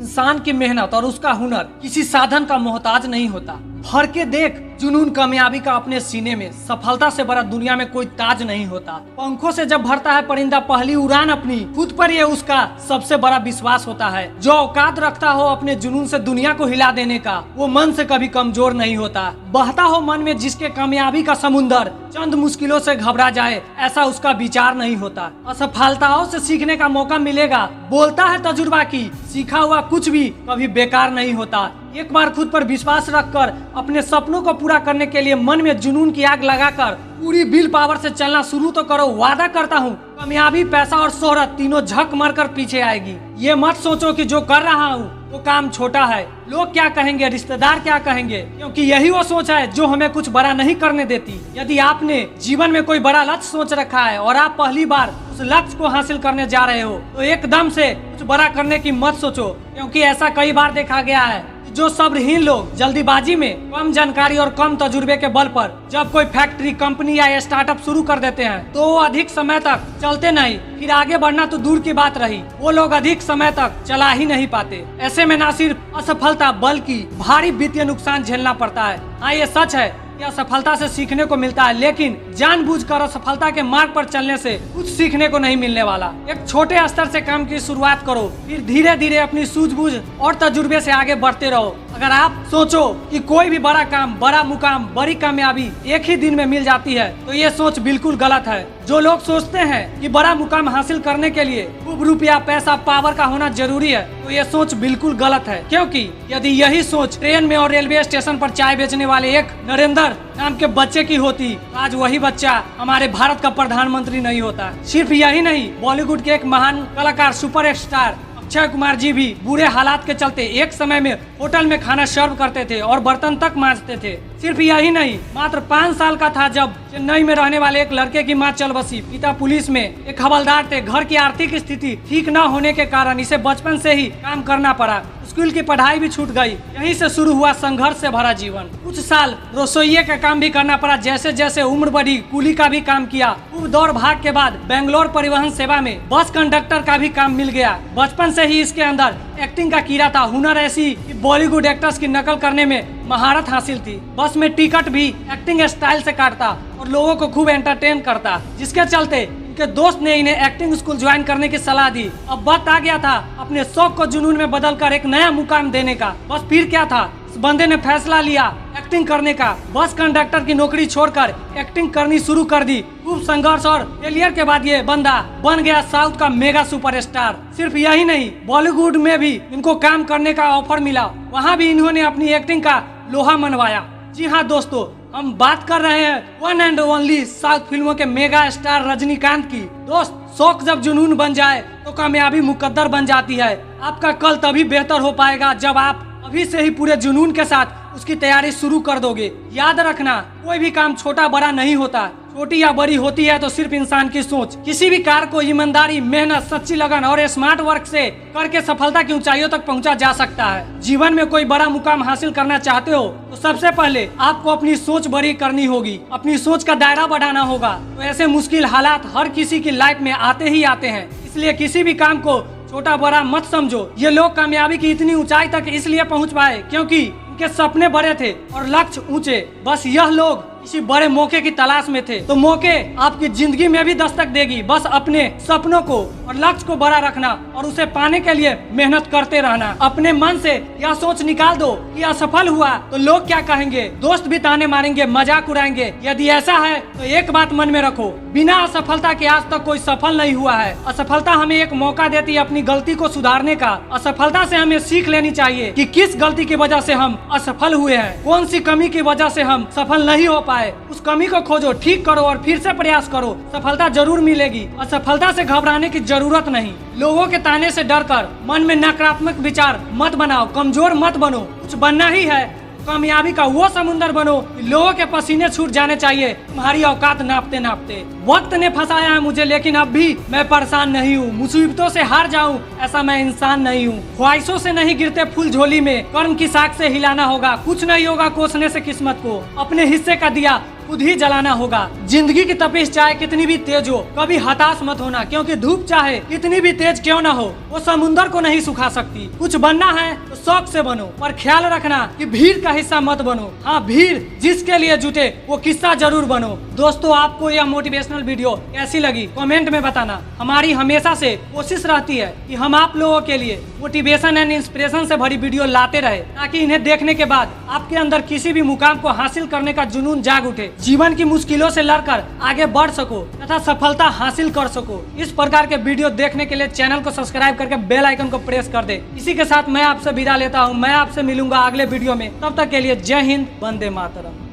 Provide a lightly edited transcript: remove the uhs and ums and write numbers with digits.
इंसान की मेहनत और उसका हुनर किसी साधन का मोहताज नहीं होता। भर के देख जुनून कामयाबी का अपने सीने में, सफलता से बड़ा दुनिया में कोई ताज नहीं होता। पंखों से जब भरता है परिंदा पहली उड़ान अपनी, खुद पर ये उसका सबसे बड़ा विश्वास होता है। जो औकात रखता हो अपने जुनून से दुनिया को हिला देने का, वो मन से कभी कमजोर नहीं होता। बहता हो मन में जिसके कामयाबी का समुंदर, चंद मुश्किलों से घबरा जाए ऐसा उसका विचार नहीं होता। असफलताओं से सीखने का मौका मिलेगा, बोलता है तजुर्बा की, सीखा हुआ कुछ भी कभी बेकार नहीं होता। एक बार खुद पर विश्वास रखकर अपने सपनों को पूरा करने के लिए मन में जुनून की आग लगाकर पूरी विल पावर से चलना शुरू तो करो। वादा करता हूँ कामयाबी, पैसा और शोहरत तीनों झक मारकर पीछे आएगी। ये मत सोचो कि जो कर रहा हूँ वो काम छोटा है, लोग क्या कहेंगे, रिश्तेदार क्या कहेंगे, क्योंकि यही वो सोच है जो हमें कुछ बड़ा नहीं करने देती। यदि आपने जीवन में कोई बड़ा लक्ष्य सोच रखा है और आप पहली बार उस लक्ष्य को हासिल करने जा रहे हो तो एकदम से कुछ बड़ा करने की मत सोचो, क्योंकि ऐसा कई बार देखा गया है। जो सब्रहीन लोग जल्दीबाजी में, कम जानकारी और कम तजुर्बे के बल पर जब कोई फैक्ट्री, कंपनी या स्टार्टअप शुरू कर देते हैं तो वो अधिक समय तक चलते नहीं, फिर आगे बढ़ना तो दूर की बात रही, वो लोग अधिक समय तक चला ही नहीं पाते। ऐसे में न सिर्फ असफलता बल्कि भारी वित्तीय नुकसान झेलना पड़ता है। हाँ, ये सच है कि असफलता से सीखने को मिलता है, लेकिन जानबूझकर असफलता के मार्ग पर चलने से कुछ सीखने को नहीं मिलने वाला। एक छोटे स्तर से काम की शुरुआत करो, फिर धीरे धीरे अपनी सूझबूझ और तजुर्बे से आगे बढ़ते रहो। अगर आप सोचो कि कोई भी बड़ा काम, बड़ा मुकाम, बड़ी कामयाबी एक ही दिन में मिल जाती है तो ये सोच बिल्कुल गलत है। जो लोग सोचते हैं कि बड़ा मुकाम हासिल करने के लिए खूब रुपया, पैसा, पावर का होना जरूरी है तो ये सोच बिल्कुल गलत है, क्योंकि यदि यही सोच ट्रेन में और रेलवे स्टेशन पर चाय बेचने वाले एक नरेंद्र नाम के बच्चे की होती, आज वही बच्चा हमारे भारत का प्रधानमंत्री नहीं होता। सिर्फ यही नहीं, बॉलीवुड के एक महान कलाकार, सुपर स्टार अक्षय कुमार जी भी बुरे हालात के चलते एक समय में होटल में खाना सर्व करते थे और बर्तन तक मांजते थे। सिर्फ यही नहीं, मात्र 5 साल का था जब चेन्नई में रहने वाले एक लड़के की मां चल बसी। पिता पुलिस में एक हवलदार थे। घर की आर्थिक स्थिति ठीक न होने के कारण इसे बचपन से ही काम करना पड़ा। स्कूल की पढ़ाई भी छूट गई। यहीं से शुरू हुआ संघर्ष से भरा जीवन। कुछ साल रसोइये का काम भी करना पड़ा। जैसे जैसे उम्र बढ़ी, कुली का भी काम किया। खूब दौड़ भाग के बाद बेंगलोर परिवहन सेवा में बस कंडक्टर का भी काम मिल गया। बचपन से ही इसके अंदर एक्टिंग का कीड़ा था। हुनर ऐसी कि बॉलीवुड एक्टर्स की नकल करने में महारत हासिल थी। बस में टिकट भी एक्टिंग स्टाइल से काटता और लोगों को खूब एंटरटेन करता, जिसके चलते इनके दोस्त ने इन्हें एक्टिंग स्कूल ज्वाइन करने की सलाह दी। अब वक्त आ गया था अपने शौक को जुनून में बदलकर एक नया मुकाम देने का। बस फिर क्या था, इस बंदे ने फैसला लिया एक्टिंग करने का। बस कंडक्टर की नौकरी छोड़कर एक्टिंग करनी शुरू कर दी। खूब संघर्ष और फेलियर के बाद ये बंदा बन गया साउथ का मेगा सुपरस्टार। सिर्फ यही नहीं, बॉलीवुड में भी इनको काम करने का ऑफर मिला। वहाँ भी इन्होंने अपनी एक्टिंग का लोहा मनवाया। जी हाँ दोस्तों, हम बात कर रहे हैं वन एंड ओनली साउथ फिल्मों के मेगा स्टार रजनीकांत की। दोस्त, शौक जब जुनून बन जाए तो कामयाबी मुकद्दर बन जाती है। आपका कल तभी बेहतर हो पाएगा जब आप अभी से ही पूरे जुनून के साथ उसकी तैयारी शुरू कर दोगे। याद रखना, कोई भी काम छोटा बड़ा नहीं होता। छोटी या बड़ी होती है तो सिर्फ इंसान की सोच। किसी भी कार्य को ईमानदारी, मेहनत, सच्ची लगन और स्मार्ट वर्क से करके सफलता की ऊंचाइयों तक पहुंचा जा सकता है। जीवन में कोई बड़ा मुकाम हासिल करना चाहते हो तो सबसे पहले आपको अपनी सोच बड़ी करनी होगी, अपनी सोच का दायरा बढ़ाना होगा। तो ऐसे मुश्किल हालात हर किसी की लाइफ में आते ही आते हैं, इसलिए किसी भी काम को छोटा बड़ा मत समझो। ये लोग कामयाबी की इतनी ऊंचाई तक इसलिए पहुंच पाए क्योंकि उनके सपने बड़े थे और लक्ष्य ऊंचे। बस यह लोग किसी बड़े मौके की तलाश में थे, तो मौके आपकी जिंदगी में भी दस्तक देगी। बस अपने सपनों को और लक्ष्य को बड़ा रखना और उसे पाने के लिए मेहनत करते रहना। अपने मन से यह सोच निकाल दो कि असफल हुआ तो लोग क्या कहेंगे, दोस्त भी ताने मारेंगे, मजाक उड़ाएंगे। यदि ऐसा है तो एक बात मन में रखो, बिना असफलता के आज तक कोई सफल नहीं हुआ है। असफलता हमें एक मौका देती है अपनी गलती को सुधारने का। असफलता से हमें सीख लेनी चाहिए कि किस गलती की वजह से हम असफल हुए हैं, कौन सी कमी की वजह से हम सफल नहीं हो पाए। उस कमी को खोजो, ठीक करो और फिर से प्रयास करो। सफलता जरूर मिलेगी। असफलता से घबराने की जरूरत नहीं। लोगों के ताने से डरकर मन में नकारात्मक विचार मत बनाओ, कमजोर मत बनो। कुछ बनना ही है, कामयाबी का वो समुंदर बनो कि लोगों के पसीने छूट जाने चाहिए तुम्हारी औकात नापते नापते। वक्त ने फंसाया है मुझे, लेकिन अब भी मैं परेशान नहीं हूँ। मुसीबतों से हार जाऊँ ऐसा मैं इंसान नहीं हूँ। ख्वाहिशों से नहीं गिरते फूल झोली में, कर्म की साख से हिलाना होगा। कुछ नहीं होगा कोसने से किस्मत को। अपने हिस्से का दिया खुद ही जलाना होगा। जिंदगी की तपिश चाहे कितनी भी तेज हो, कभी हताश मत होना, क्योंकि धूप चाहे कितनी भी तेज क्यों ना हो, वो समुंदर को नहीं सुखा सकती। कुछ बनना है तो शौक से बनो, पर ख्याल रखना कि भीड़ का हिस्सा मत बनो। हाँ, भीड़ जिसके लिए जुटे वो किस्सा जरूर बनो। दोस्तों, आपको यह मोटिवेशनल वीडियो कैसी लगी कमेंट में बताना। हमारी हमेशा से कोशिश रहती है कि हम आप लोगों के लिए मोटिवेशन एंड इंस्पिरेशन से भरी वीडियो लाते रहे, ताकि इन्हें देखने के बाद आपके अंदर किसी भी मुकाम को हासिल करने का जुनून जाग उठे, जीवन की मुश्किलों से लड़कर आगे बढ़ सको तथा सफलता हासिल कर सको। इस प्रकार के वीडियो देखने के लिए चैनल को सब्सक्राइब करके बेल आइकन को प्रेस कर दे। इसी के साथ मैं आपसे विदा लेता हूँ। मैं आपसे मिलूंगा अगले वीडियो में। तब तक के लिए जय हिंद, वंदे मातरम।